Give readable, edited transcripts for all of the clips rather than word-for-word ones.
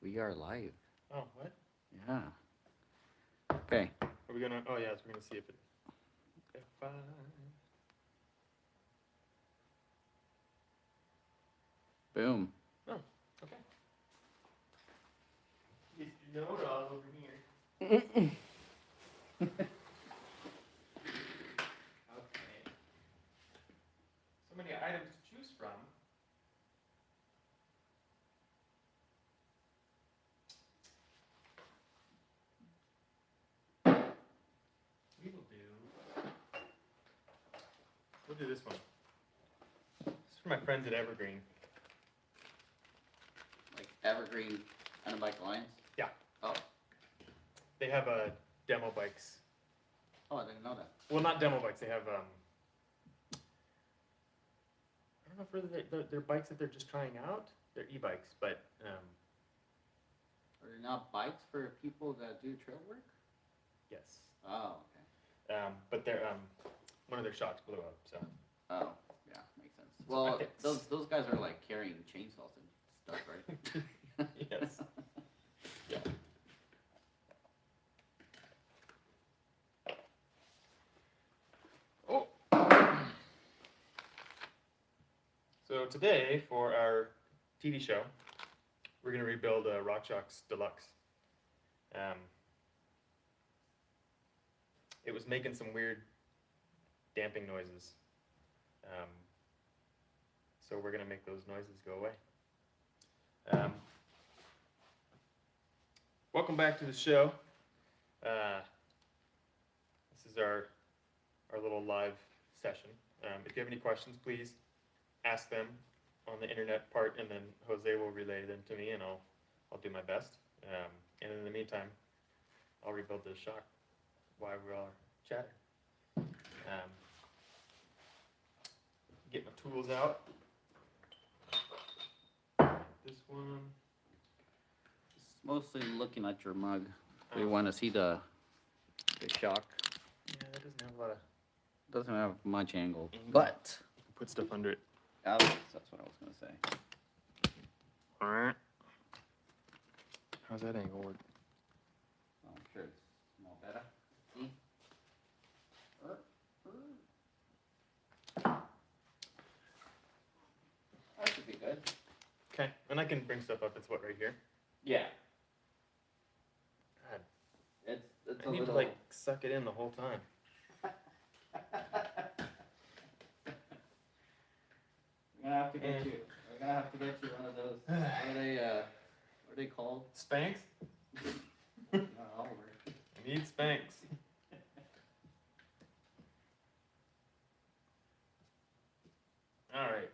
We are live. Oh, what? Yeah. Okay. Are we gonna? Oh, yes, we're gonna see if it. F5. Boom. Oh, okay. Get your note off over here. Okay. So many items to choose from. We will do. We'll do this one. This is for my friends at Evergreen. Like Evergreen Bike Alliance? Yeah. Oh. They have demo bikes. Oh, I didn't know that. Well, not demo bikes. They have I don't know if they're bikes that they're just trying out. They're e-bikes, but Are they not bikes for people that do trail work? yes. Oh, okay. But they're one of their shocks blew up. So. Oh, yeah, makes sense. Well, those guys are like carrying chainsaws and stuff, right? Yes. Yeah. Oh. So today for our TV show, we're gonna rebuild a Rockshox Deluxe. It was making some weird damping noises. So we're gonna make those noises go away. Welcome back to the show. This is our little live session. If you have any questions, please ask them on the internet part, and then Jose will relay them to me, and I'll do my best. And in the meantime, I'll rebuild this shock while we're all chatting. Get my tools out. This one. It's mostly looking at your mug. We want to see the shock. Yeah, that doesn't have a lot of. Doesn't have much angle, Angle. but You can put stuff under it. that's what I was gonna say. Alright. How's that angle work? Oh, I'm sure it's more better. See? That should be good. Okay, and I can bring stuff up. It's what, right here? Yeah. God, It's I need to like suck it in the whole time. We're gonna have to get you. We're gonna have to get you one of those. What are they called? Spanx? No, I need Spanx. Alright.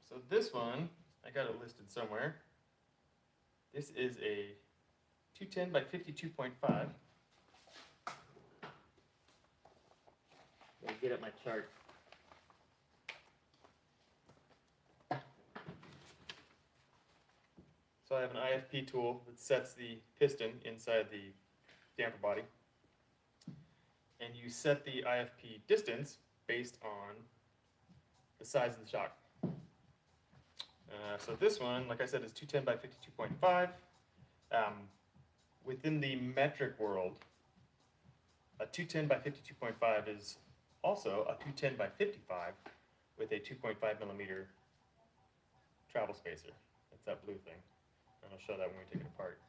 So this one, I got it listed somewhere. This is a 210 by 52.5. Let me get up my chart. So I have an IFP tool that sets the piston inside the damper body. And you set the IFP distance based on the size of the shock. So this one, like I said, is 210 by 52.5. Within the metric world, a 210 by 52.5 is also a 210 by 55 with a 2.5 millimeter travel spacer. That's that blue thing. And I'll show that when we take it apart.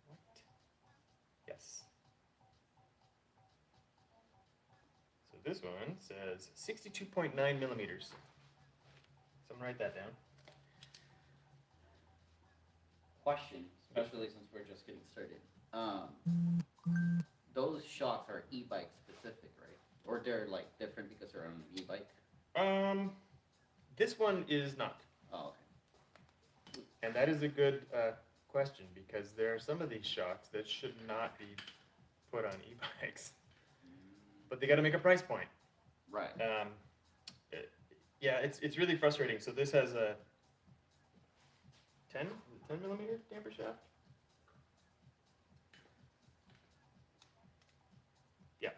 What? Yes. So this one says 62.9 millimeters. Someone write that down. Question, especially since we're just getting started. Those shocks are e-bike specific, right? Or they're like different because they're on an e-bike? This one is not. Oh, okay. And that is a good question, because there are some of these shocks that should not be put on e-bikes. But they got to make a price point. Right. Yeah, it's really frustrating. So this has a 10 millimeter damper shaft. Yeah,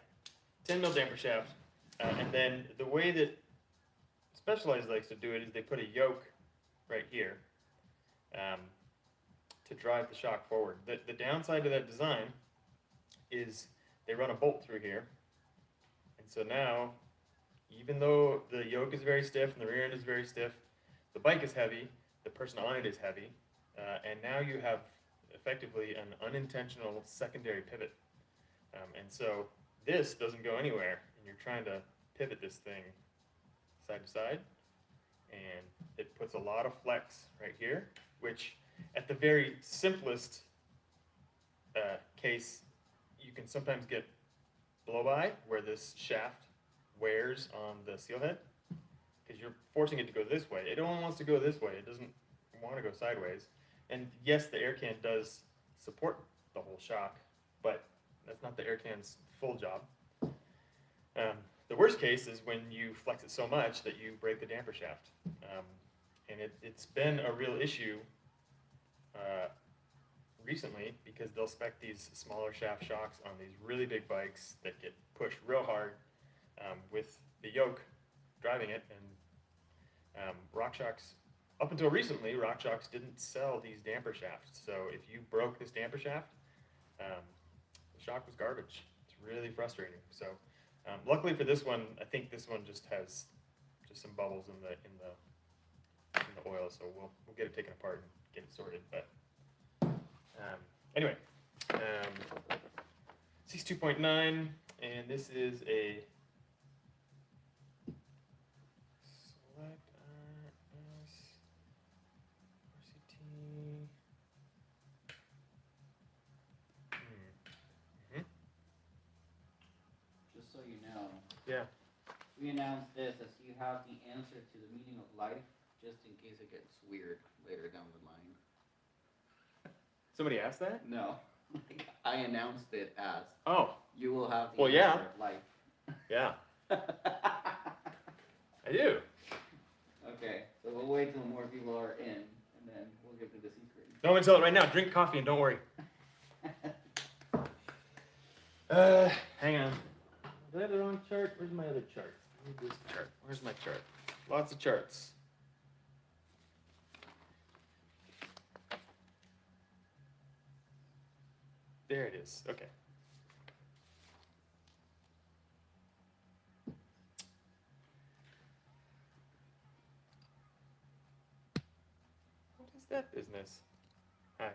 10 mil damper shaft, and then the way that Specialized likes to do it is they put a yoke right here to drive the shock forward. The downside to that design is they run a bolt through here, and so now, even though the yoke is very stiff and the rear end is very stiff, the bike is heavy, the person on it is heavy, and now you have effectively an unintentional secondary pivot. And so this doesn't go anywhere, and you're trying to pivot this thing side to side, and it puts a lot of flex right here, which at the very simplest case, you can sometimes get blow-by where this shaft wears on the seal head because you're forcing it to go this way. It only wants to go this way. It doesn't want to go sideways. And yes, the air can does support the whole shock, but that's not the air can's full job. The worst case is when you flex it so much that you break the damper shaft. And it's been a real issue recently because they'll spec these smaller shaft shocks on these really big bikes that get pushed real hard with the yoke driving it. And Rockshox, up until recently, Rockshox didn't sell these damper shafts. So if you broke this damper shaft, the shock was garbage. It's really frustrating. So luckily for this one, I think this one just has just some bubbles in the oil. So we'll get it taken apart and get it sorted. But anyway, 62.9, and this is a select RS RCT. Just so you know, Yeah. we announced this as you have the answer to the meaning of life, just in case it gets weird later down the line. Somebody asked that? No, like, I announced it as Oh, you will have the Well, answer yeah. of life. yeah. I do. Okay, so we'll wait till more people are in, and then we'll give them the secret. No, I'm gonna tell it right now. Drink coffee and don't worry. Hang on. Did I have the wrong chart? Where's my other chart? I need this chart. Where's my chart? Lots of charts. There it is. Okay. What is that business? Hi.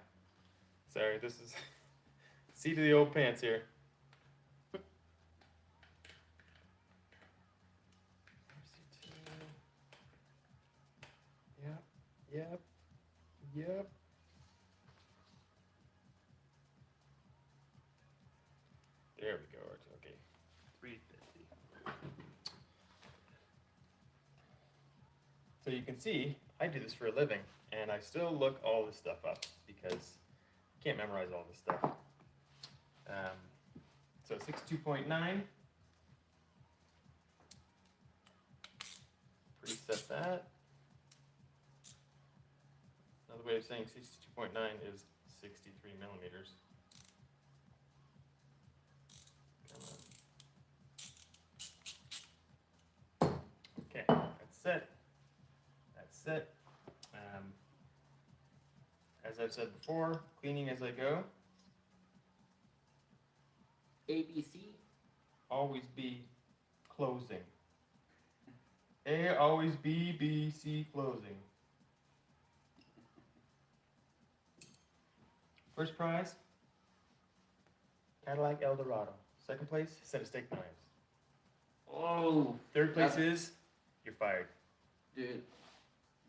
Sorry, this is seat of the old pants here. RCT. Yep. There we go. Okay. 350. So you can see, I do this for a living, and I still look all this stuff up because I can't memorize all this stuff. So 62.9. Preset that. Another way of saying 62.9 is 63 millimeters. Come on. Okay, that's set. That's set. As I've said before, cleaning as I go. ABC. Always be closing. A, always B, B, C, closing. First prize, Cadillac Eldorado. Second place, set of steak knives. Oh, Third place That's- is, you're fired. dude,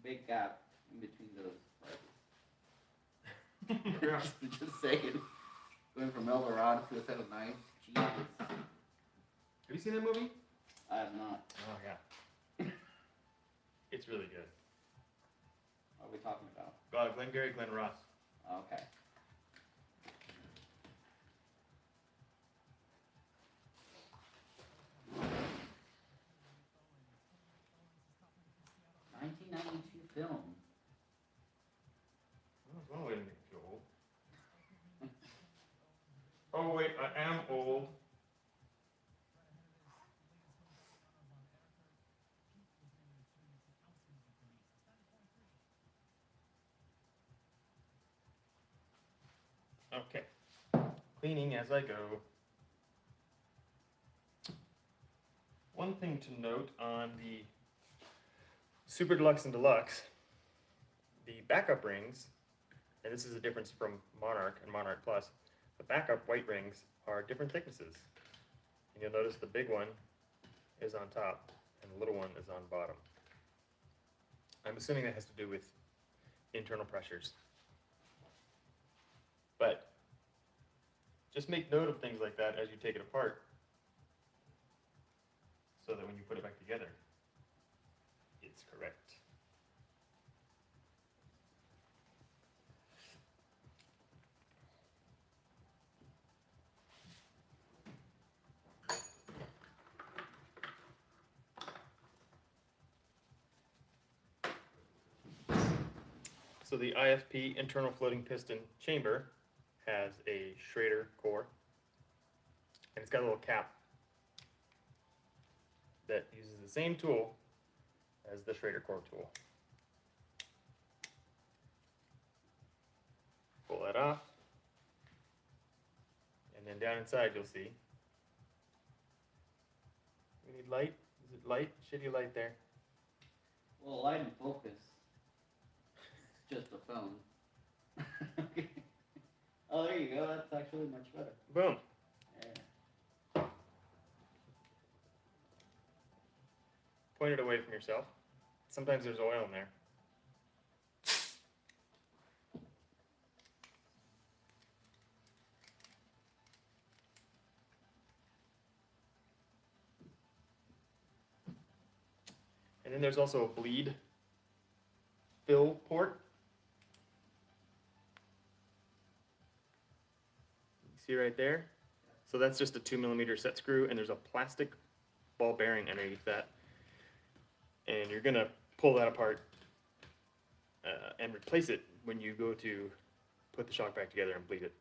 big gap in between those prices. Just saying, going from Eldorado to a set of knives. Jesus, Have you seen that movie? I have not. Oh, yeah. It's really good. What are we talking about? Glengarry Glen Ross. Okay. '92 film. Well, wait a minute, you're old. Oh, wait, I am old. Okay. Cleaning as I go. One thing to note on the Super Deluxe and Deluxe, the backup rings, and this is a difference from Monarch and Monarch Plus, the backup white rings are different thicknesses. And you'll notice the big one is on top and the little one is on bottom. I'm assuming that has to do with internal pressures. But just make note of things like that as you take it apart, so that when you put it back together, it's correct. So the IFP, internal floating piston chamber, has a Schrader core, and it's got a little cap that uses the same tool as the Schrader core tool. Pull that off, and then down inside you'll see. We need light. Is it light? Shitty light there. Well, light and focus. It's just a phone. Okay. Oh, there you go. That's actually much better. Boom. Yeah. Point it away from yourself. Sometimes there's oil in there. And then there's also a bleed fill port. See right there? So that's just a 2mm set screw, and there's a plastic ball bearing underneath that. And you're gonna pull that apart and replace it when you go to put the shock back together and bleed it.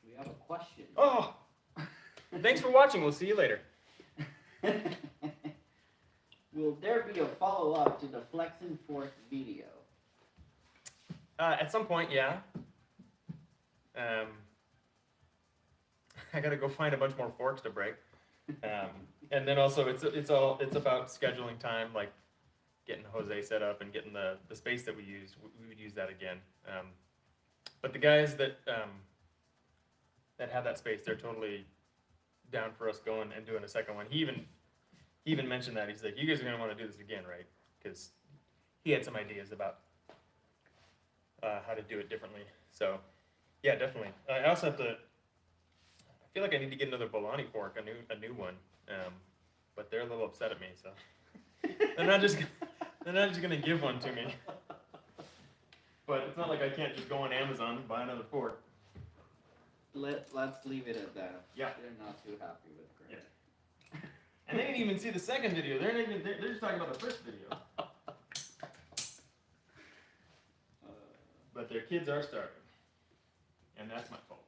We have a question. Oh! Thanks for watching. We'll see you later. Will there be a follow-up to the Flex and Fork video? At some point, yeah. I gotta go find a bunch more forks to break. And then also it's about scheduling time, like getting Jose set up and getting the space that we use. We would use that again. But the guys that have that space, they're totally down for us going and doing a second one. He even mentioned that. He's like, you guys are gonna want to do this again, right? Because he had some ideas about how to do it differently. So yeah, definitely. I also have to. I feel like I need to get another Bolani fork, a new one. But they're a little upset at me, so they're not just gonna give one to me. But it's not like I can't just go on Amazon and buy another fork. Let's leave it at that. Yeah. They're not too happy with Greg. Yeah. And they didn't even see the second video. They're just talking about the first video. But their kids are starving, and that's my fault.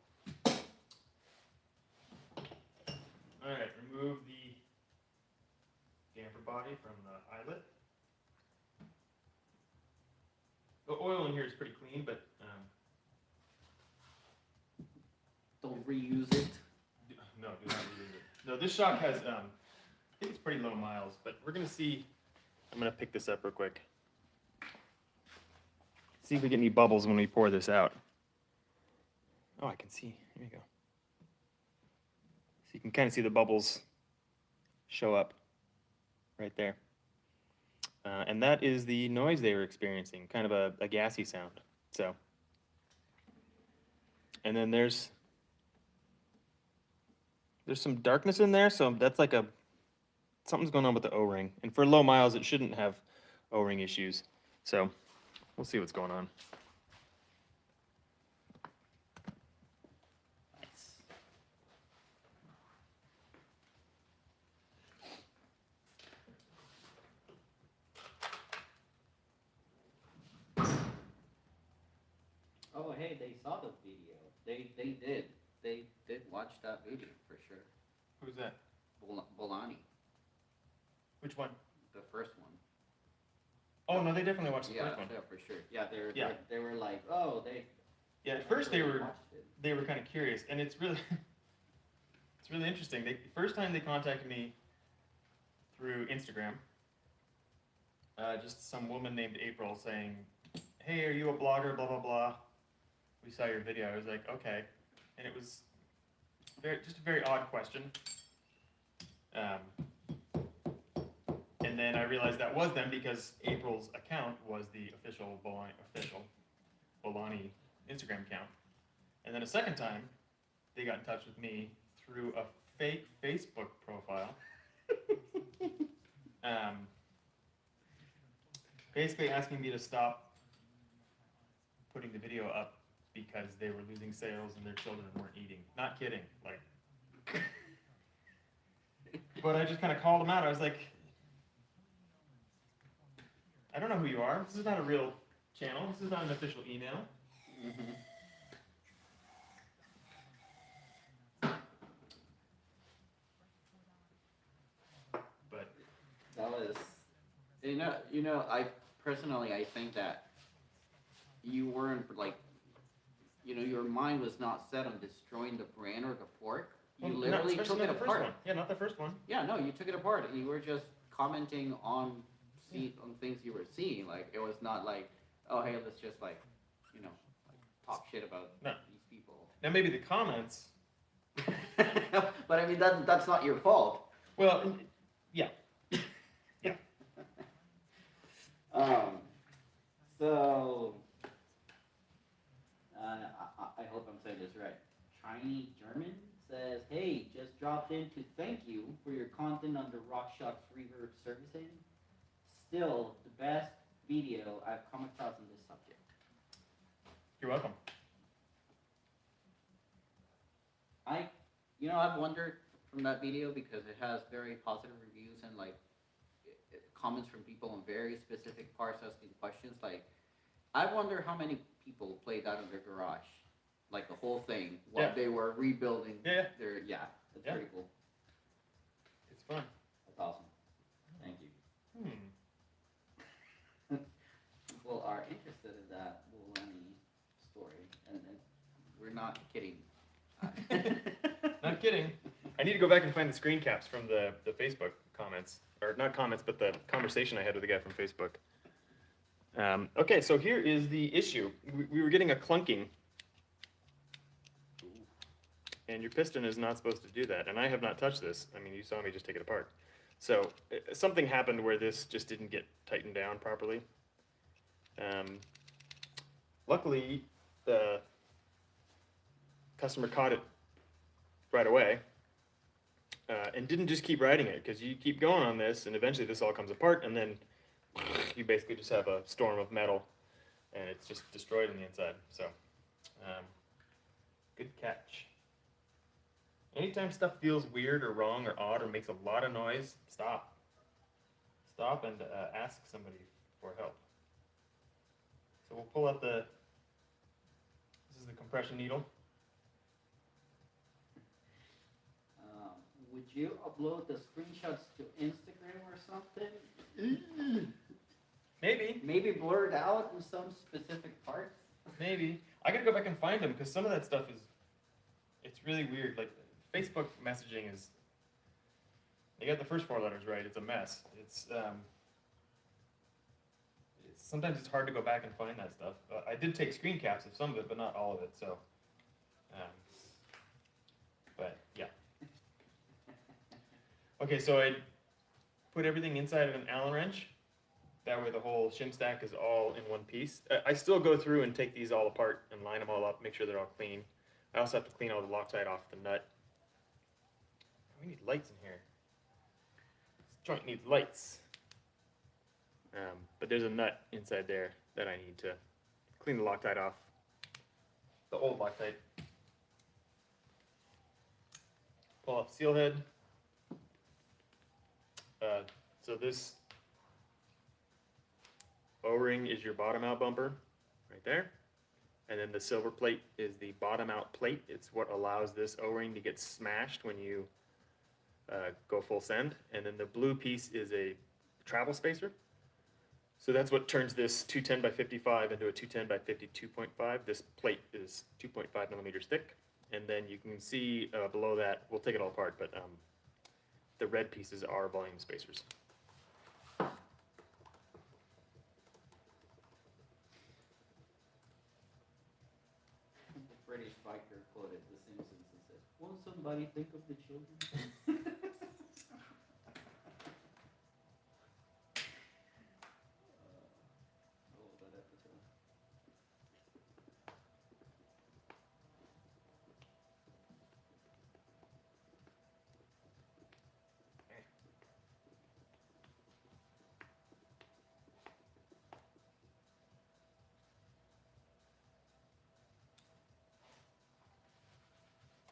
All right, remove the damper body from the eyelet. The oil in here is pretty clean, but Don't reuse it. no, do not reuse it. No, this shock has, I think it's pretty low miles, but we're gonna see. I'm gonna pick this up real quick. See if we get any bubbles when we pour this out. Oh, I can see. Here we go. So you can kind of see the bubbles show up right there. And that is the noise they were experiencing, kind of a gassy sound. So, and then there's some darkness in there, so that's like something's going on with the O-ring. And for low miles, it shouldn't have O-ring issues. So we'll see what's going on. Oh, hey, they saw the video. They did watch that video for sure. Who's that? Bolani. Which one? the first one. Oh no, they definitely watched the Yeah, first one. yeah, for sure. Yeah, Yeah. they were like, oh, they. Yeah, at first they were watched it. kind of curious, and it's really it's really interesting. The first time they contacted me through Instagram, just some woman named April saying, "Hey, are you a blogger? Blah blah blah. We saw your video." I was like, "Okay," and it was just a very odd question. And then I realized that was them because April's account was the official Bolani Instagram account. And then a second time, they got in touch with me through a fake Facebook profile. Basically asking me to stop putting the video up because they were losing sales and their children weren't eating. Not kidding, like. But I just kind of called them out. I was like, I don't know who you are. This is not a real channel. This is not an official email. Mm-hmm. But that was, I personally, I think that you weren't like, your mind was not set on destroying the brand or the fork. You literally took it apart. Yeah, not the first one. Yeah, no, you took it apart. You were just commenting on things you were seeing. Like, it was not like, oh, hey, let's just like talk shit about these people. Now maybe the comments. But I mean, that's not your fault. Well, yeah. Yeah. So, I hope I'm saying this right. Chinese German says, hey, just dropped in to thank you for your content on the Rockshox reverb servicing. Still, the best video I've come across on this subject. You're welcome. I've wondered from that video because it has very positive reviews and like comments from people on very specific parts asking questions. Like, I wonder how many people played that in their garage, like the whole thing while they were rebuilding. Yeah. That's pretty cool. It's fun. That's awesome. Thank you. People are interested in that Wolani story, and we're not kidding. Not kidding. I need to go back and find the screen caps from the Facebook comments. Or not comments, but the conversation I had with the guy from Facebook. Okay, so here is the issue. We were getting a clunking. And your piston is not supposed to do that. And I have not touched this. I mean, you saw me just take it apart. So something happened where this just didn't get tightened down properly. Luckily, the customer caught it right away and didn't just keep riding it, because you keep going on this and eventually this all comes apart and then you basically just have a storm of metal and it's just destroyed on the inside. So good catch. Anytime stuff feels weird or wrong or odd or makes a lot of noise, stop and ask somebody for help. So we'll pull out this is the compression needle. Would you upload the screenshots to Instagram or something? Maybe blur it out in some specific parts. Maybe. I gotta go back and find them because some of that stuff it's really weird. Like Facebook messaging is, they got the first 4 letters right. It's a mess. Sometimes it's hard to go back and find that stuff. I did take screen caps of some of it, but not all of it. So, but yeah. Okay, so I put everything inside of an Allen wrench. That way the whole shim stack is all in one piece. I still go through and take these all apart and line them all up, make sure they're all clean. I also have to clean all the Loctite off the nut. We need lights in here. This joint needs lights. But there's a nut inside there that I need to clean the Loctite off. The old Loctite. Pull off seal head. So this O-ring is your bottom out bumper right there. And then the silver plate is the bottom out plate. It's what allows this O-ring to get smashed when you go full send. And then the blue piece is a travel spacer. So that's what turns this 210 by 55 into a 210 by 52.5. This plate is 2.5 millimeters thick. And then you can see below that, we'll take it all apart, but the red pieces are volume spacers. The British biker quoted The Simpsons and said, "Won't somebody think of the children?" I love that episode.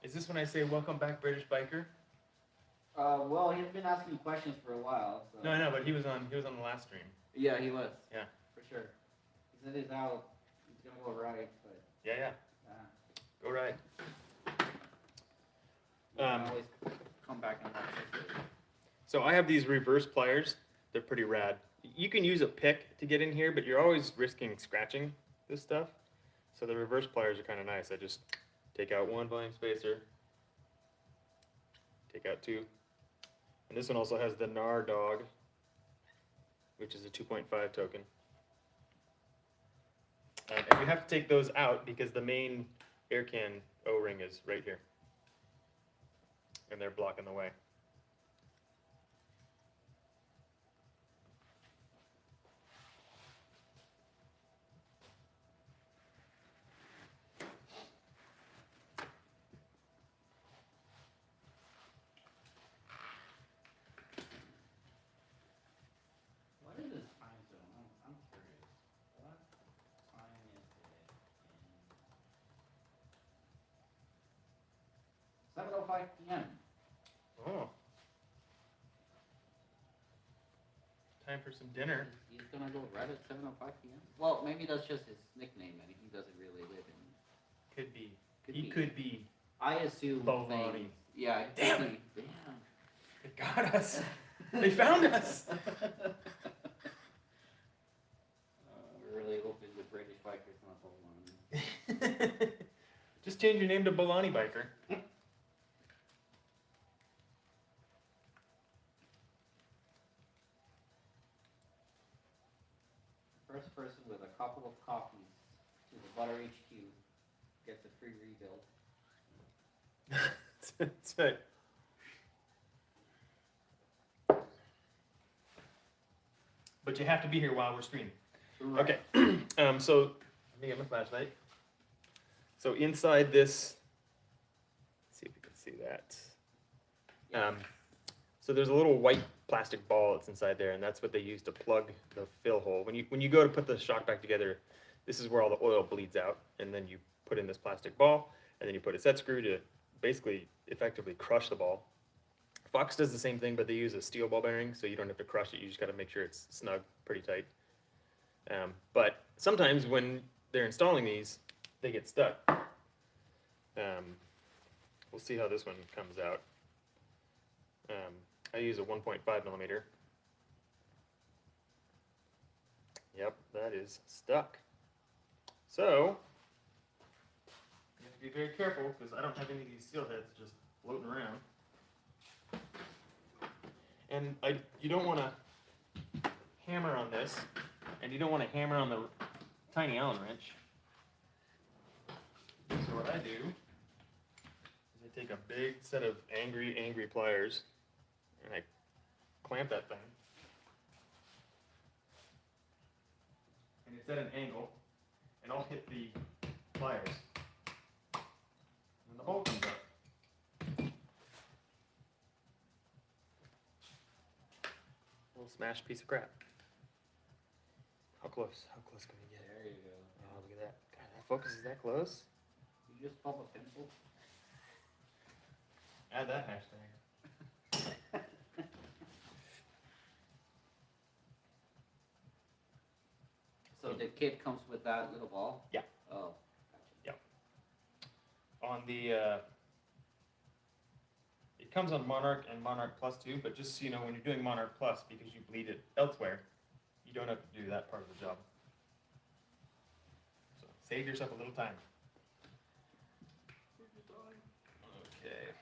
Is this when I say welcome back, British biker? Well, he's been asking questions for a while. So. No, I know, but he was on the last stream. Yeah, he was. Yeah. For sure. He said he's out. He's gonna go ride, but. Yeah. Go ride. You can always come back and watch it. So I have these reverse pliers. They're pretty rad. You can use a pick to get in here, but you're always risking scratching this stuff. So the reverse pliers are kind of nice. I just take out one volume spacer, take out two. And this one also has the NAR dog, which is a 2.5 token. And you have to take those out because the main air can O-ring is right here. And they're blocking the way. What is this time zone? I'm curious. What time is it? 7:05 p.m. Oh. Time for some dinner. He's gonna go right at 7:05 p.m. Well, maybe that's just his nickname, and he doesn't really live in. Could be. Could Could be. I assume. Bologna. things- Yeah. it could Damn be. Damn. They got us. They found us. We're really hoping the British biker's not Bologna. Just change your name to Bologna Biker. First person with a couple of coffees to the Butter HQ gets a free rebuild. That's it. But you have to be here while we're streaming. Right. Okay. So let me get my flashlight. So inside this, let's see if you can see that. So there's a little white plastic ball that's inside there, and that's what they use to plug the fill hole. When you go to put the shock back together, this is where all the oil bleeds out, and then you put in this plastic ball, and then you put a set screw to basically effectively crush the ball. Fox does the same thing, but they use a steel ball bearing, so you don't have to crush it. You just got to make sure it's snug, pretty tight. But sometimes when they're installing these, they get stuck. We'll see how this one comes out. I use a 1.5 millimeter. Yep, that is stuck. So, you have to be very careful because I don't have any of these steel heads just floating around. And you don't want to hammer on this, and you don't want to hammer on the tiny Allen wrench. So what I do is I take a big set of angry pliers, and I clamp that thing. And it's at an angle, and I'll hit the pliers. And the hole comes up. Little smashed piece of crap. How close? How close can we get? There you go. Oh, look at that. God, that focus is that close? You just pop a pencil. Add that hashtag. So the kit comes with that little ball? Yeah. Oh, gotcha. On the, It comes on Monarch and Monarch Plus too, but just so you know, when you're doing Monarch Plus, because you bleed it elsewhere, you don't have to do that part of the job. So save yourself a little time. Okay.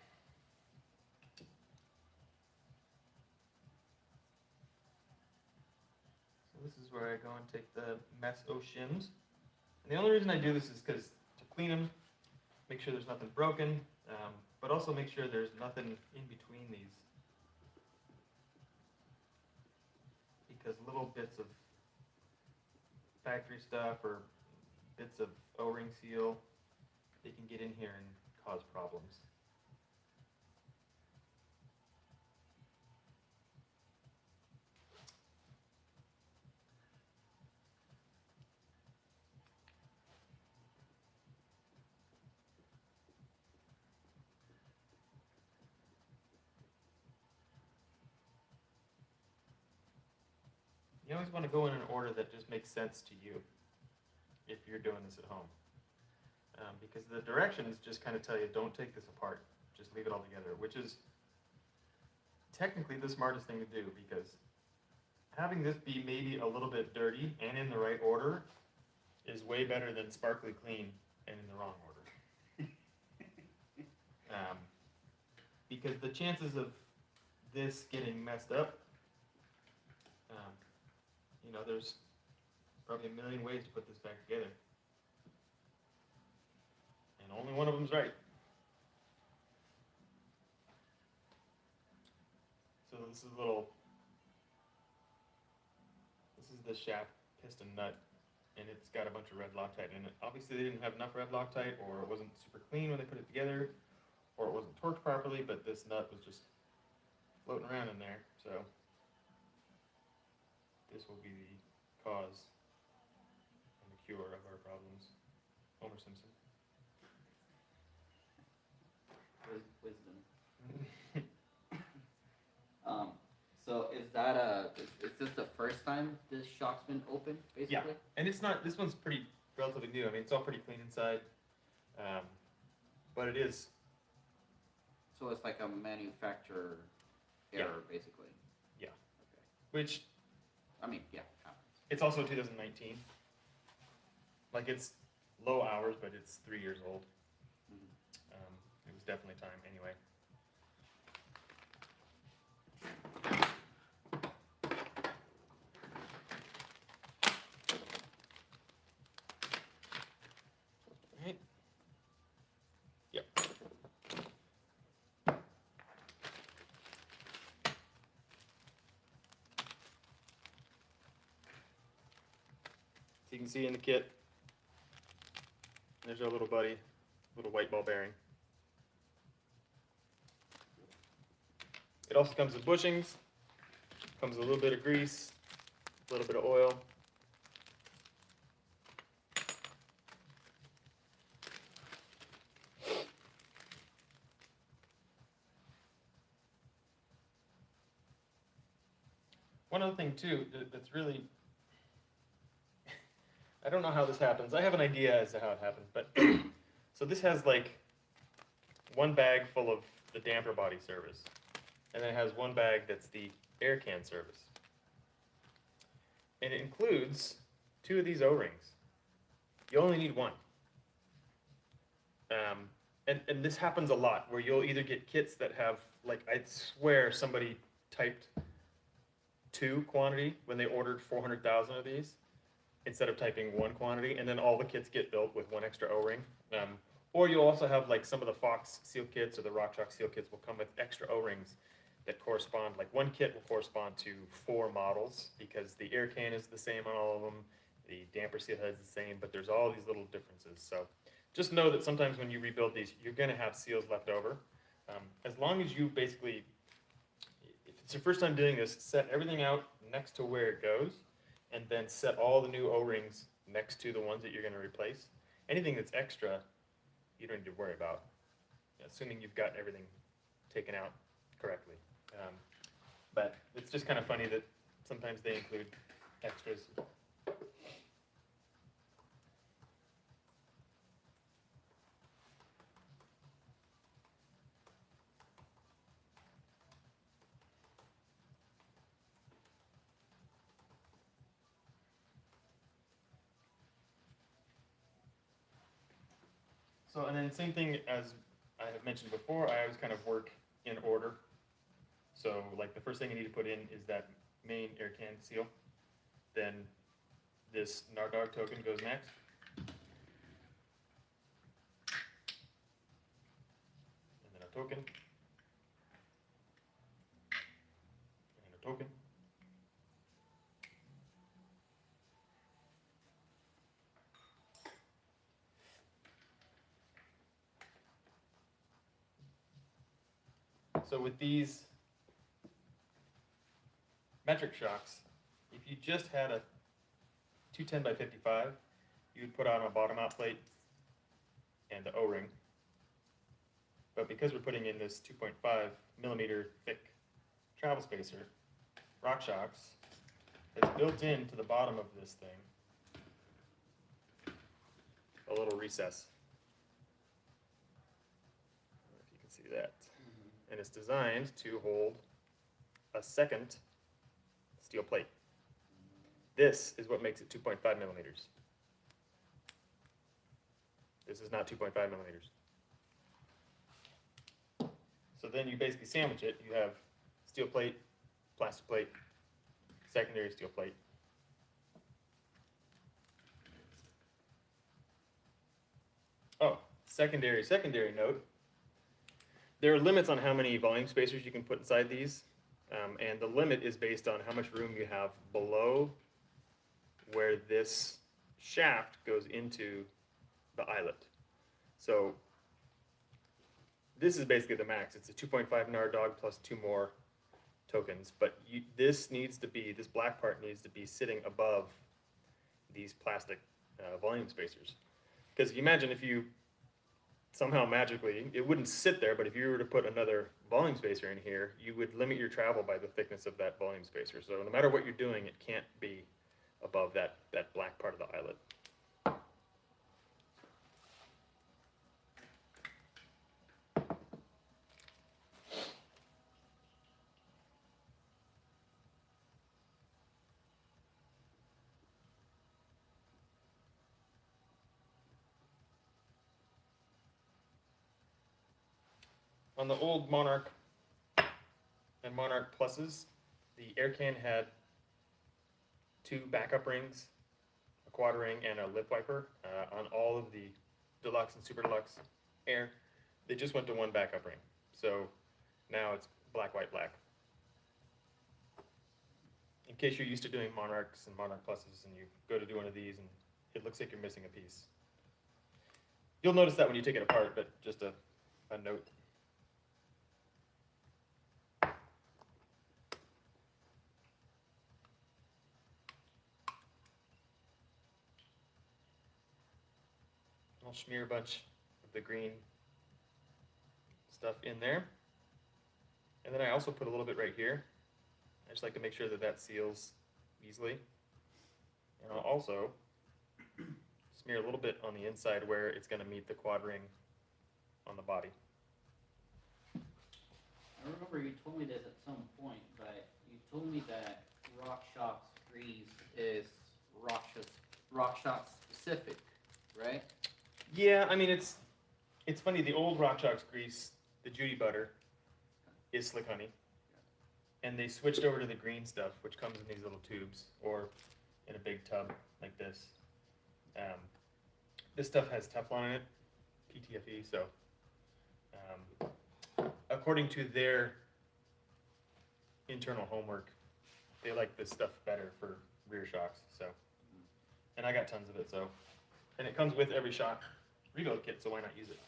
So this is where I go and take the mess shims. And the only reason I do this is because to clean them, make sure there's nothing broken, but also make sure there's nothing in between these. Because little bits of factory stuff or bits of O-ring seal, they can get in here and cause problems. You always want to go in an order that just makes sense to you if you're doing this at home. Because the directions just kind of tell you, don't take this apart, just leave it all together, which is technically the smartest thing to do, because having this be maybe a little bit dirty and in the right order is way better than sparkly clean and in the wrong order. Because the chances of this getting messed up, you know, there's probably a million ways to put this back together. And only one of them's right. So this is the shaft piston nut, and it's got a bunch of red Loctite in it. Obviously they didn't have enough red Loctite, or it wasn't super clean when they put it together, or it wasn't torqued properly, but this nut was just floating around in there, so this will be the cause and the cure of our problems. Homer Simpson. Wisdom. So is this the first time this shock's been opened, basically? Yeah, and it's not, this one's pretty relatively new. I mean, it's all pretty clean inside, but it is. So it's like a manufacturer error, basically. Yeah. Okay. Which, I mean, yeah, happens. it's also 2019. Like, it's low hours, but it's 3 years old. It was definitely time anyway. Right. Yep. So you can see in the kit, there's our little buddy, little white ball bearing. It also comes with bushings, comes with a little bit of grease, a little bit of oil. One other thing too, that's really, I don't know how this happens. I have an idea as to how it happens, but so this has like one bag full of the damper body service, and then it has one bag that's the air can service. And it includes 2 of these O-rings. You only need 1. And this happens a lot, where you'll either get kits that have, like, I swear somebody typed 2 quantity when they ordered 400,000 of these, instead of typing 1 quantity, and then all the kits get built with 1 extra O-ring. Or you'll also have, like, some of the Fox seal kits or the Rockshox seal kits will come with extra O-rings that correspond, like 1 kit will correspond to 4 models, because the air can is the same on all of them, the damper seal head is the same, but there's all these little differences. So just know that sometimes when you rebuild these, you're going to have seals left over. As long as you basically, if it's your first time doing this, set everything out next to where it goes, and then set all the new O-rings next to the ones that you're going to replace. Anything that's extra, you don't need to worry about, assuming you've got everything taken out correctly. But it's just kind of funny that sometimes they include extras. So, and then same thing as I have mentioned before, I always kind of work in order. So like the first thing you need to put in is that main air can seal. Then this Nardog token goes next. And then a token. And a token. So with these metric shocks, if you just had a 210 by 55, you would put on a bottom out plate and the O-ring. But because we're putting in this 2.5 millimeter thick travel spacer, Rockshox has built into the bottom of this thing a little recess. I don't know if you can see that. And it's designed to hold a second steel plate. This is what makes it 2.5 millimeters. This is not 2.5 millimeters. So then you basically sandwich it. You have steel plate, plastic plate, secondary steel plate. Oh, secondary note. There are limits on how many volume spacers you can put inside these, and the limit is based on how much room you have below where this shaft goes into the eyelet. So this is basically the max. It's a 2.5 Nardog plus 2 more tokens, but this black part needs to be sitting above these plastic volume spacers. Because you imagine if you somehow magically, it wouldn't sit there, but if you were to put another volume spacer in here, you would limit your travel by the thickness of that volume spacer. So no matter what you're doing, it can't be above that black part of the eyelet. On the old Monarch and Monarch Pluses, the air can had 2 backup rings, a quad ring, and a lip wiper. On all of the Deluxe and Super Deluxe Air, they just went to 1 backup ring. So now it's black, white, black. In case you're used to doing Monarchs and Monarch Pluses and you go to do one of these and it looks like you're missing a piece. You'll notice that when you take it apart, but just a note. I'll smear a bunch of the green stuff in there. And then I also put a little bit right here. I just like to make sure that that seals easily. And I'll also smear a little bit on the inside where it's going to meet the quad ring on the body. I remember you told me this at some point, but you told me that Rockshox grease is Rockshox specific, right? Yeah, I mean, it's funny, the old Rockshox grease, the Judy butter, is slick honey. And they switched over to the green stuff, which comes in these little tubes, or in a big tub like this. This stuff has Teflon in it, PTFE, so according to their internal homework, they like this stuff better for rear shocks, so. And I got tons of it, so. And it comes with every shock rebuild kit, so why not use it?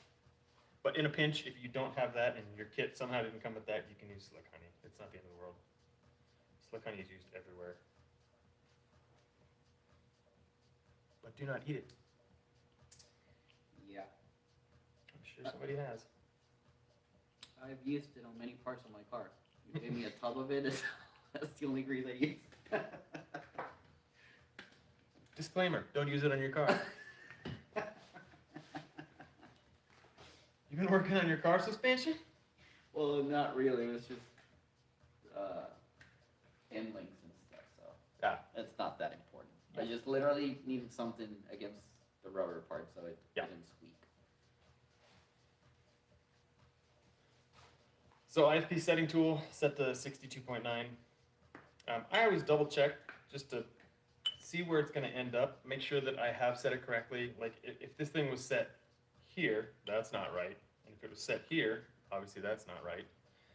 But in a pinch, if you don't have that and your kit somehow didn't come with that, you can use slick honey. It's not the end of the world. Slick honey is used everywhere. But do not eat it. Yeah. I'm sure somebody has. I've used it on many parts of my car. You gave me a tub of it, that's the only grease I use. Disclaimer, don't use it on your car. You've been working on your car suspension? Well, not really. It was just end links and stuff, so it's not that important. I just literally needed something against the rubber part so it didn't squeak. So IFP setting tool set to 62.9. I always double check just to see where it's going to end up. Make sure that I have set it correctly. Like if this thing was set here, that's not right. And if it was set here, obviously that's not right.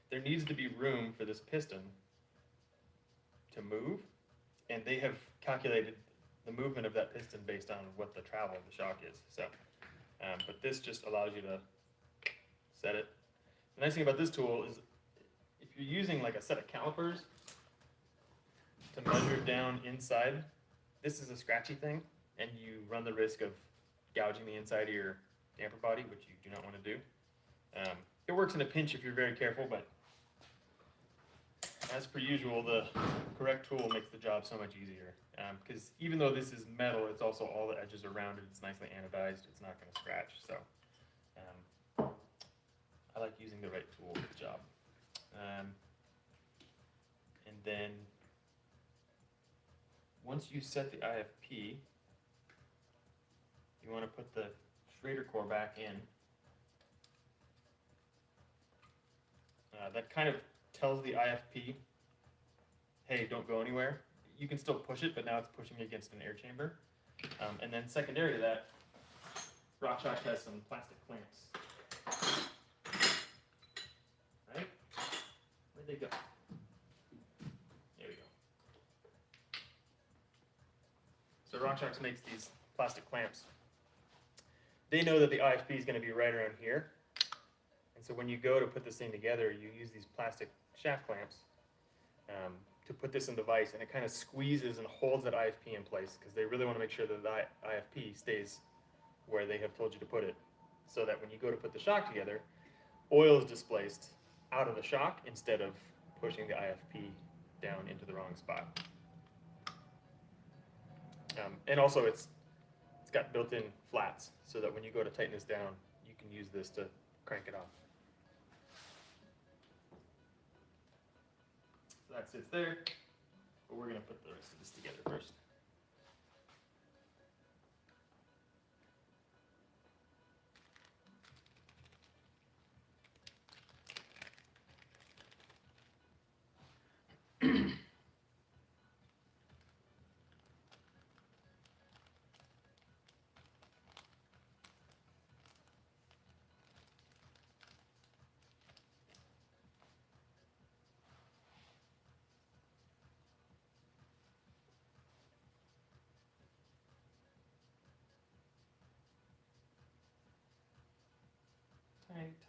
There needs to be room for this piston to move, and they have calculated the movement of that piston based on what the travel of the shock is. So, but this just allows you to set it. The nice thing about this tool is if you're using like a set of calipers to measure down inside, this is a scratchy thing, and you run the risk of gouging the inside of your damper body, which you do not want to do. It works in a pinch if you're very careful, but as per usual, the correct tool makes the job so much easier. Because even though this is metal, it's also all the edges are rounded. It's nicely anodized. It's not going to scratch. So I like using the right tool for the job. And then once you set the IFP, you want to put the Schrader core back in. That kind of tells the IFP, hey, don't go anywhere. You can still push it, but now it's pushing against an air chamber. And then secondary to that, Rockshox has some plastic clamps. Right? Where'd they go? There we go. So Rockshox makes these plastic clamps. They know that the IFP is going to be right around here. And so when you go to put this thing together, you use these plastic shaft clamps to put this in the vise, and it kind of squeezes and holds that IFP in place because they really want to make sure that the IFP stays where they have told you to put it, so that when you go to put the shock together, oil is displaced out of the shock instead of pushing the IFP down into the wrong spot. And also it's got built-in flats so that when you go to tighten this down, you can use this to crank it off. So that sits there, but we're going to put the rest of this together first.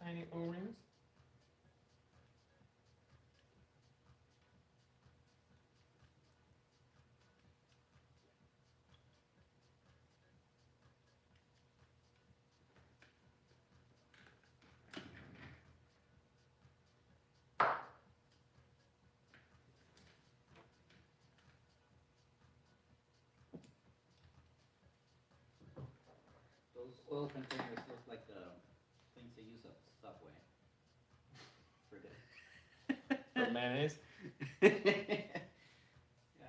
Tiny O-rings. Those oil containers look like the things they use at Subway. For For mayonnaise? Yeah,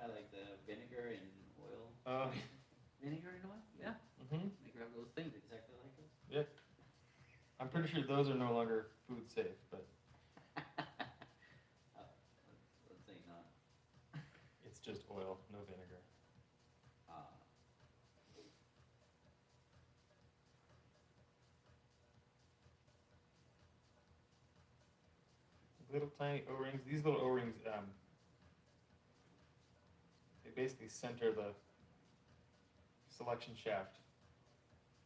like the vinegar and oil. Oh. Vinegar and oil? Yeah. Mm-hmm. They grab those things exactly like those. Yep. I'm pretty sure those are no longer food safe, but Let's say not. it's just oil, no vinegar. Little tiny O-rings. These little O-rings, they basically center the selection shaft,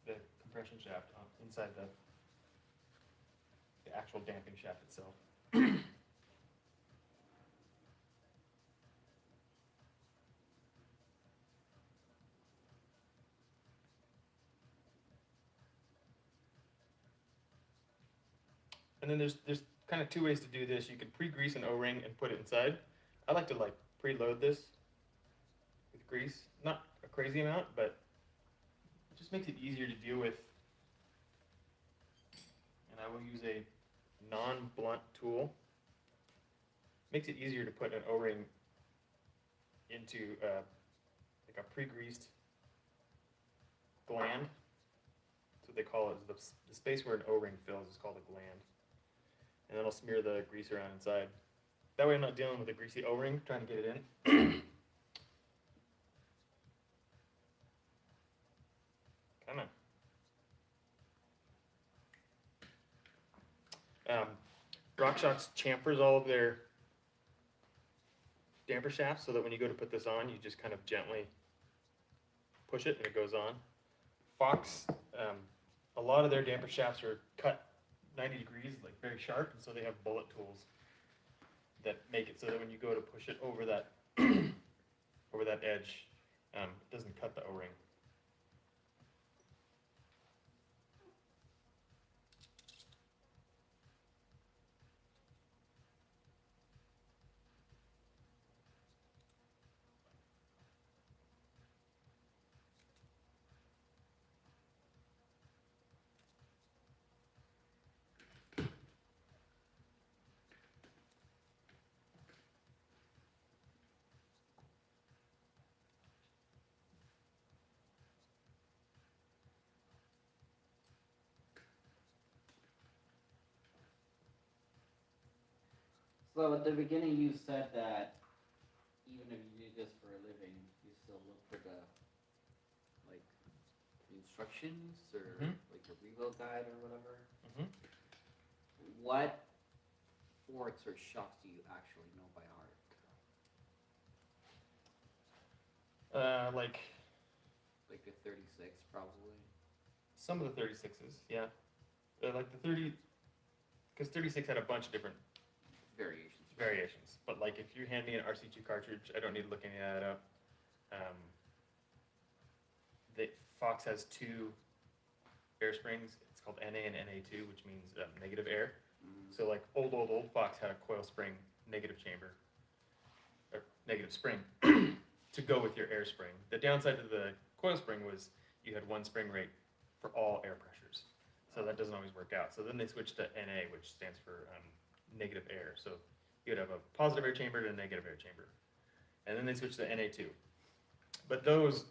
the compression shaft, inside the actual damping shaft itself. And then there's kind of two ways to do this. You can pre-grease an O-ring and put it inside. I like to like preload this with grease. Not a crazy amount, but it just makes it easier to deal with. And I will use a non-blunt tool. Makes it easier to put an O-ring into like a pre-greased gland. That's what they call it. The space where an O-ring fills is called a gland. and then I'll smear the grease around inside. That way I'm not dealing with a greasy O-ring trying to get it in. Kinda. Rockshox chamfers all of their damper shafts so that when you go to put this on, you just kind of gently push it and it goes on. Fox, a lot of their damper shafts are cut 90 degrees, like very sharp, and so they have bullet tools that make it so that when you go to push it over that over that edge, it doesn't cut the O-ring. So at the beginning, you said that even if you do this for a living, you still look for the like the instructions or like the rebuild guide or whatever. What forks or shocks do you actually know by heart? Like Like the 36, probably. some of the 36s, yeah. Like the 30, because 36 had a bunch of different variations. But like if you hand me an RC2 cartridge, I don't need to look any of that up. The Fox has two air springs. It's called NA and NA2, which means negative air. So like old Fox had a coil spring negative chamber, or negative spring to go with your air spring. The downside of the coil spring was you had one spring rate for all air pressures. So that doesn't always work out. So then they switched to NA, which stands for negative air. So you'd have a positive air chamber and a negative air chamber. And then they switched to NA2. But those,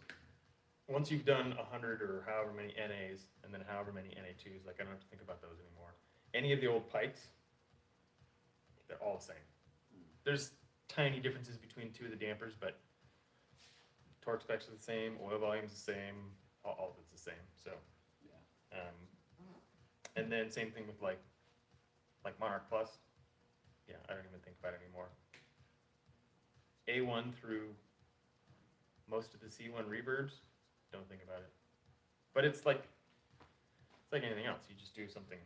once you've done 100 or however many NAs, and then however many NA2s, like I don't have to think about those anymore. Any of the old pikes, they're all the same. There's tiny differences between two of the dampers, but torque specs are the same, oil volume's the same, all of it's the same. So, yeah. And then same thing with like Monarch Plus. Yeah, I don't even think about it anymore. A1 through most of the C1 reverbs, don't think about it. But it's like anything else. You just do something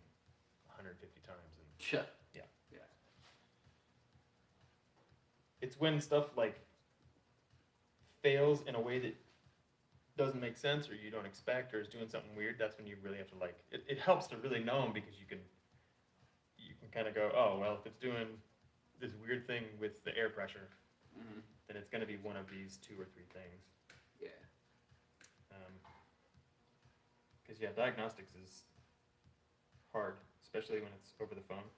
150 times and yeah. It's when stuff like fails in a way that doesn't make sense or you don't expect or is doing something weird, that's when you really have to like, it helps to really know them because you can kind of go, oh, well, if it's doing this weird thing with the air pressure, then it's going to be one of these two or three things. Yeah. Because, yeah, diagnostics is hard, especially when it's over the phone.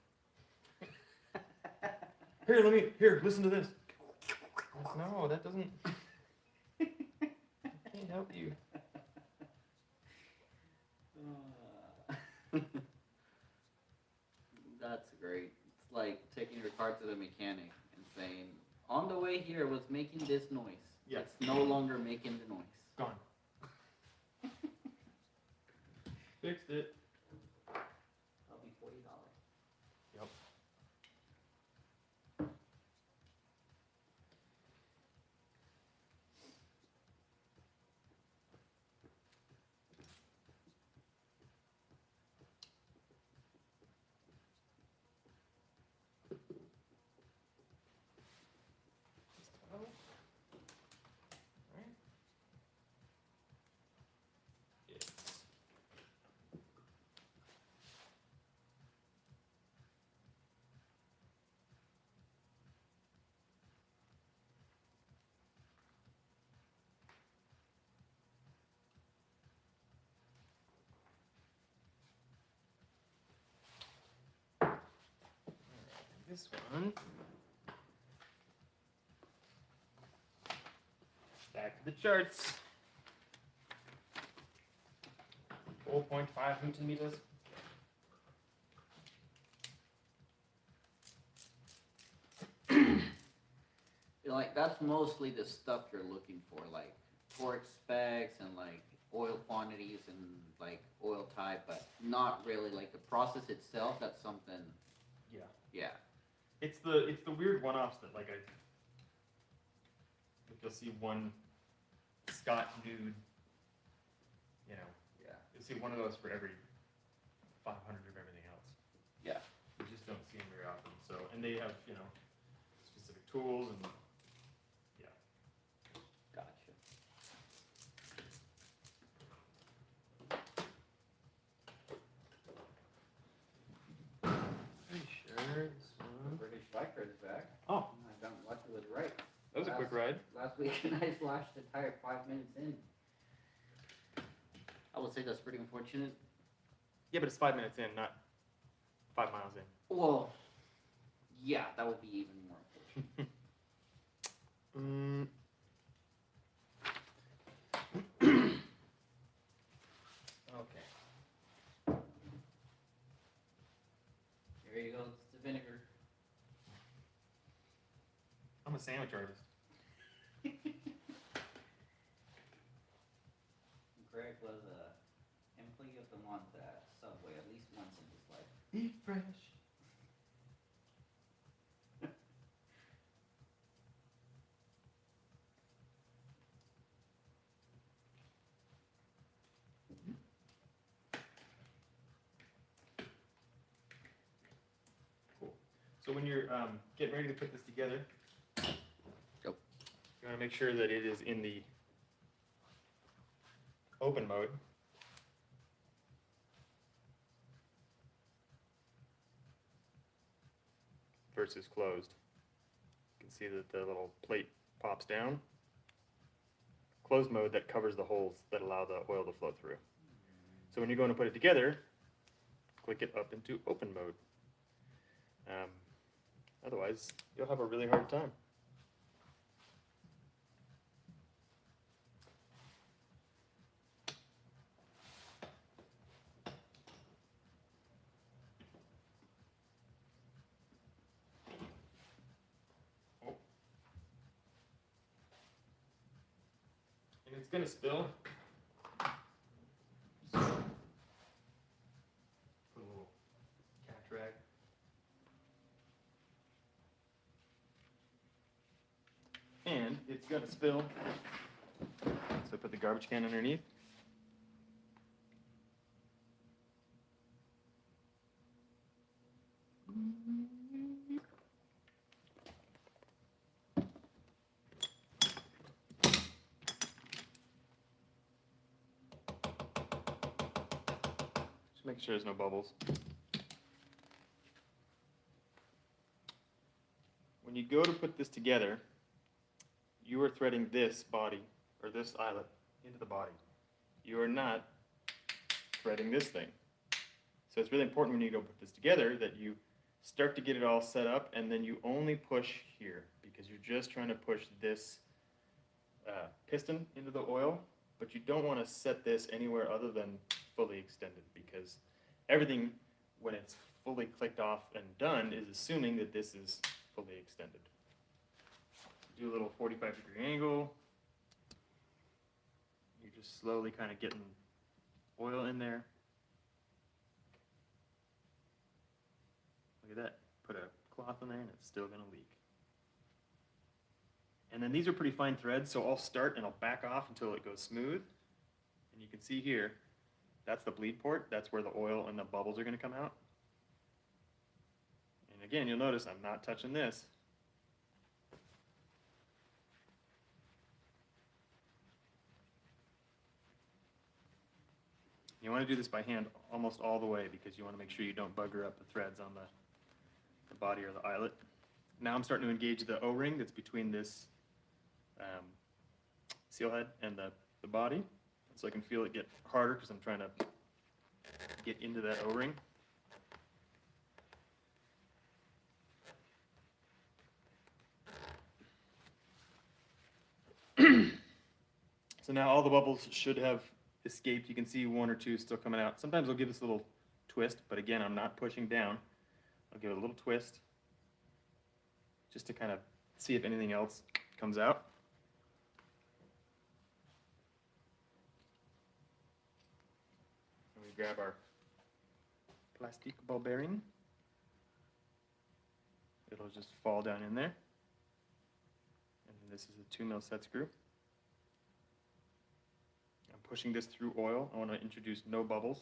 Here, listen to this. No, that doesn't, I can't help you. That's great. It's like taking your car to the mechanic and saying, on the way here it was making this noise. Yeah. It's no longer making the noise. Gone. Fixed it. That'll be $40. Yep. This one. Back to the charts. 4.5 Newton meters. like that's mostly the stuff you're looking for, like torque specs and like oil quantities and like oil type, but not really like the process itself. That's something. Yeah. Yeah. It's the weird one-offs that like you'll see one Scott nude, you know, Yeah. you'll see one of those for every 500 of everything else. Yeah. You just don't see them very often. So, and they have, you know, specific tools and yeah. Gotcha. Pretty sure this The one. British biker is back. Oh, I got lucky with right. that was a quick ride. Last weekend I slashed the tire 5 minutes in. I would say that's pretty unfortunate. Yeah, but it's 5 minutes in, not 5 miles in. Well, yeah, that would be even more unfortunate. Okay. Here you go, it's the vinegar. I'm a sandwich artist. Greg was a employee of the month at Subway at least once in his life. Eat fresh. Cool. So when you're getting ready to put this together, Go. you want to make sure that it is in the open mode. Versus closed. You can see that the little plate pops down. Closed mode, that covers the holes that allow the oil to flow through. So when you're going to put it together, click it up into open mode. Otherwise, you'll have a really hard time. And it's going to spill. So, put a little catch rag. And it's going to spill. So put the garbage can underneath. Just make sure there's no bubbles. When you go to put this together, you are threading this body, or this eyelet, into the body. You are not threading this thing. So it's really important when you go put this together that you start to get it all set up, and then you only push here, because you're just trying to push this piston into the oil, but you don't want to set this anywhere other than fully extended, because everything, when it's fully clicked off and done, is assuming that this is fully extended. Do a little 45-degree angle. You're just slowly kind of getting oil in there. Look at that. Put a cloth in there and it's still going to leak. And then these are pretty fine threads, so I'll start and I'll back off until it goes smooth. And you can see here, that's the bleed port. That's where the oil and the bubbles are going to come out. And again, you'll notice I'm not touching this. You want to do this by hand almost all the way, because you want to make sure you don't bugger up the threads on the body or the eyelet. Now I'm starting to engage the O-ring that's between this seal head and the body. So I can feel it get harder because I'm trying to get into that O-ring. So now all the bubbles should have escaped. You can see one or two still coming out. Sometimes I'll give this a little twist, but again, I'm not pushing down. I'll give it a little twist just to kind of see if anything else comes out. And we grab our plastic ball bearing. It'll just fall down in there. And this is a 2 mil set screw. I'm pushing this through oil. I want to introduce no bubbles.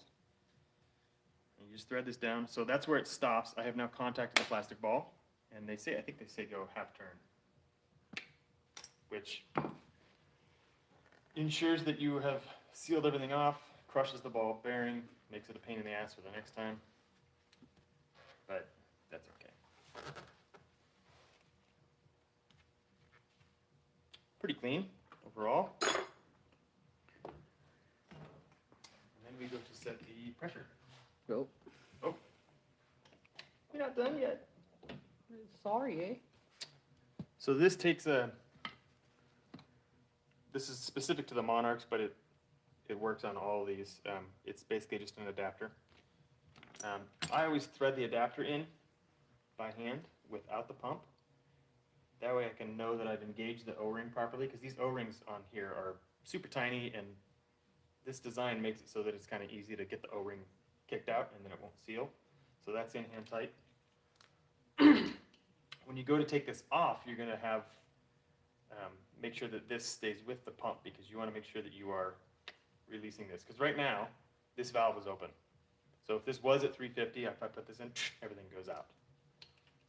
And you just thread this down. So that's where it stops. I have now contacted the plastic ball. And they say, I think they say go half turn, which ensures that you have sealed everything off, crushes the ball bearing, makes it a pain in the ass for the next time, but that's okay. Pretty clean overall. And then we go to set the pressure. Nope. Oh, we're not done yet. Sorry, eh? So this takes a, this is specific to the Monarchs, but it works on all of these. It's basically just an adapter. I always thread the adapter in by hand without the pump. That way I can know that I've engaged the O-ring properly, because these O-rings on here are super tiny, and this design makes it so that it's kind of easy to get the O-ring kicked out and then it won't seal. So that's in hand tight. When you go to take this off, you're going to have, make sure that this stays with the pump, because you want to make sure that you are releasing this. Because right now, this valve is open. So if this was at 350, if I put this in, everything goes out.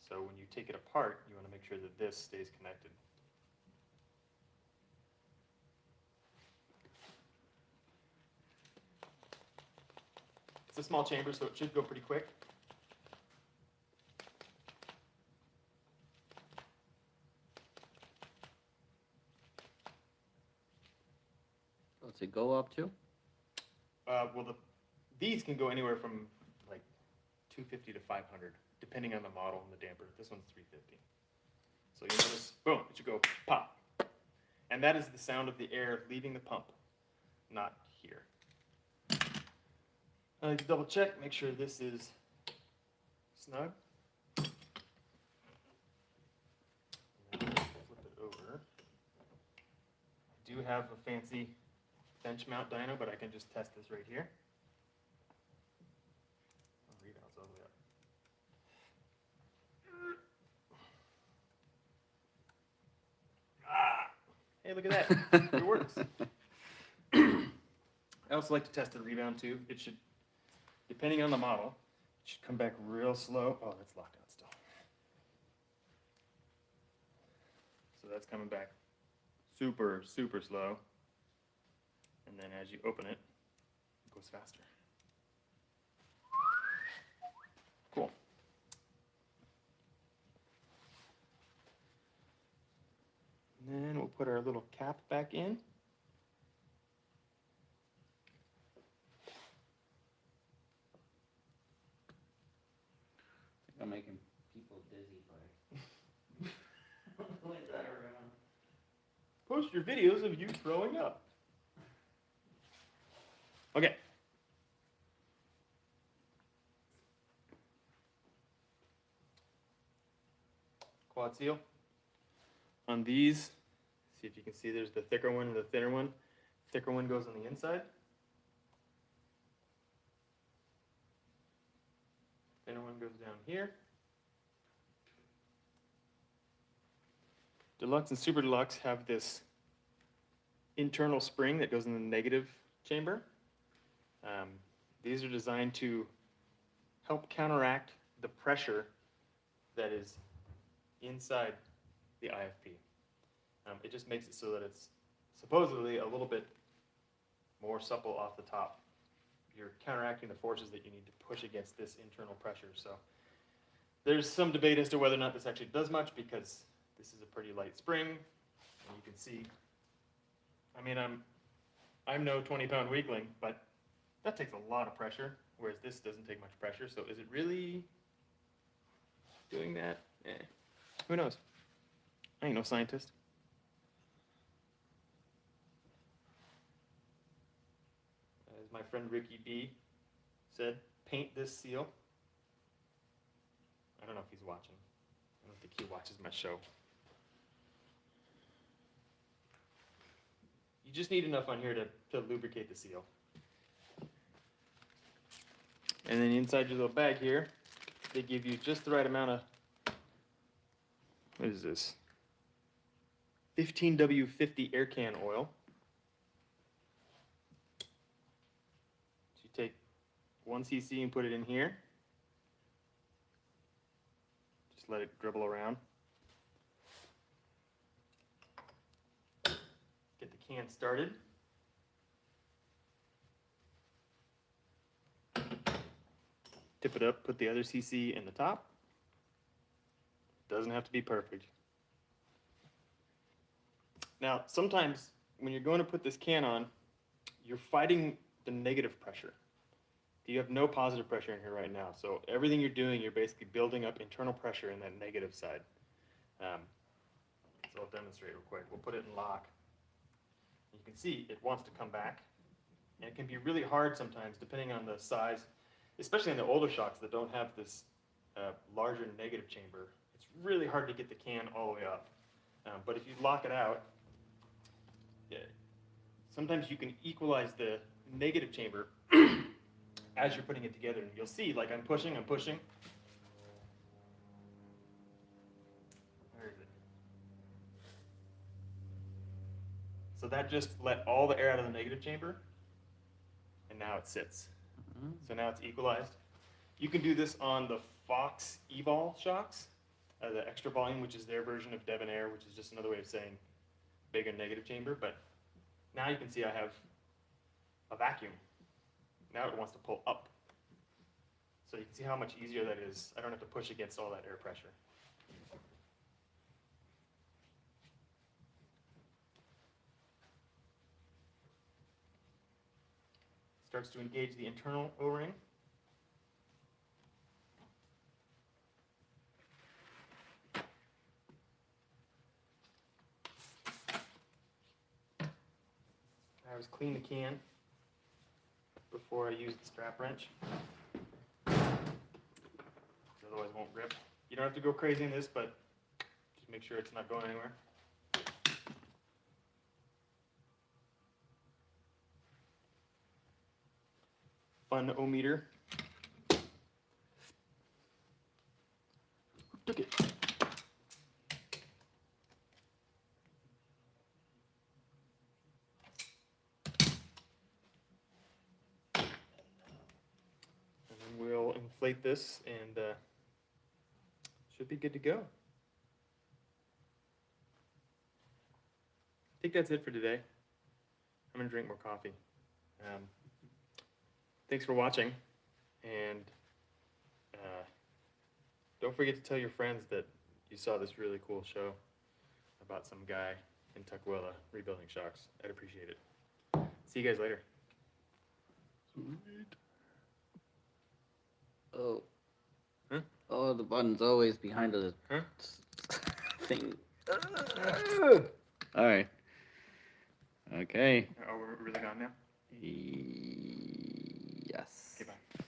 So when you take it apart, you want to make sure that this stays connected. It's a small chamber, so it should go pretty quick. Does it go up to? Well, these can go anywhere from like 250 to 500, depending on the model and the damper. This one's 350. So you notice, boom, it should go pop. And that is the sound of the air leaving the pump, not here. I like to double check, make sure this is snug. And then flip it over. I do have a fancy bench mount dyno, but I can just test this right here. Oh, rebounds all the way up. Ah! Hey, look at that. It works. I also like to test the rebound too. It should, depending on the model, it should come back real slow. Oh, that's locked out still. So that's coming back super, super slow. And then as you open it, it goes faster. Cool. And then we'll put our little cap back in. I'm making people dizzy by pulling that around. Post your videos of you throwing up. Okay. Quad seal. On these, see if you can see there's the thicker one and the thinner one. Thicker one goes on the inside. Thinner one goes down here. Deluxe and Super Deluxe have this internal spring that goes in the negative chamber. These are designed to help counteract the pressure that is inside the IFP. It just makes it so that it's supposedly a little bit more supple off the top. You're counteracting the forces that you need to push against this internal pressure. So there's some debate as to whether or not this actually does much, because this is a pretty light spring, and you can see, I mean, I'm no 20-pound weakling, but that takes a lot of pressure, whereas this doesn't take much pressure. So is it really doing that? Who knows? I ain't no scientist. As my friend Ricky B said, paint this seal. I don't know if he's watching. I don't think he watches my show. You just need enough on here to lubricate the seal. And then inside your little bag here, they give you just the right amount of, what is this? 15W50 air can oil. So you take 1 cc and put it in here. Just let it dribble around. Get the can started. Tip it up, put the other cc in the top. Doesn't have to be perfect. Now, sometimes when you're going to put this can on, you're fighting the negative pressure. You have no positive pressure in here right now. So everything you're doing, you're basically building up internal pressure in that negative side. So I'll demonstrate real quick. We'll put it in lock. You can see it wants to come back. And it can be really hard sometimes, depending on the size, especially on the older shocks that don't have this larger negative chamber. It's really hard to get the can all the way up. But if you lock it out, sometimes you can equalize the negative chamber as you're putting it together. And you'll see, like I'm pushing. Where is it? So that just let all the air out of the negative chamber, and now it sits. So now it's equalized. You can do this on the Fox Evol shocks, the extra volume, which is their version of Debonair, which is just another way of saying bigger negative chamber. But now you can see I have a vacuum. Now it wants to pull up. So you can see how much easier that is. I don't have to push against all that air pressure. Starts to engage the internal O-ring. I always clean the can before I use the strap wrench, otherwise it won't grip. You don't have to go crazy in this, but just make sure it's not going anywhere. Fun-o-meter. Took it. And then we'll inflate this and should be good to go. I think that's it for today. I'm gonna drink more coffee. Thanks for watching, and don't forget to tell your friends that you saw this really cool show about some guy in Tukwila rebuilding shocks. I'd appreciate it. See you guys later. Sweet. Oh. Huh? Oh, the button's always behind the thing. All right. Okay. Oh, we're really gone now? Yes. Okay, bye.